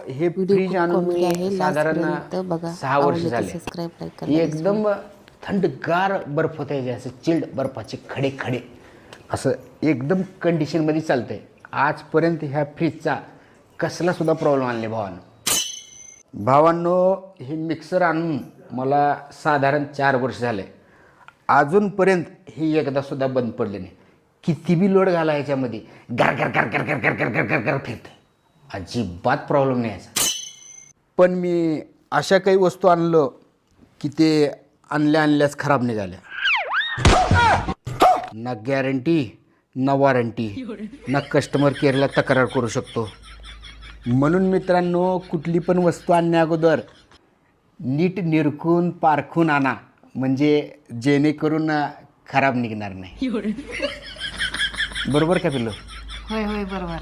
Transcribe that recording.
हे फ्रीज आणून मी साधारण 6 वर्ष झाले. एकदम थंडगार बर्फ होतं आहे, असं चिल्ड बर्फाचे खडे खडे असं एकदम कंडिशनमध्ये चालतं आहे. आजपर्यंत ह्या फ्रीजचा कसलासुद्धा प्रॉब्लेम आणले भावांनो. हे मिक्सर आणून मला साधारण 4 वर्ष झाले. अजूनपर्यंत हे एकदासुद्धा बंद पडले नाही. किती बी लोड घाला ह्याच्यामध्ये गर गर गर गर गर गर गर गर गर गर फिरते. अजिबात प्रॉब्लेम नाही याचा. पण मी अशा काही वस्तू आणलं की ते आणल्याच खराब निघाल्या. ना गॅरंटी ना वॉरंटी ना कस्टमर केअरला तक्रार करू शकतो. म्हणून मित्रांनो, कुठली पण वस्तू आणण्या अगोदर नीट निरखून पारखून आणा, म्हणजे जेणेकरून खराब निघणार नाही. बरोबर का पिल्लू? होय होय बरोबर.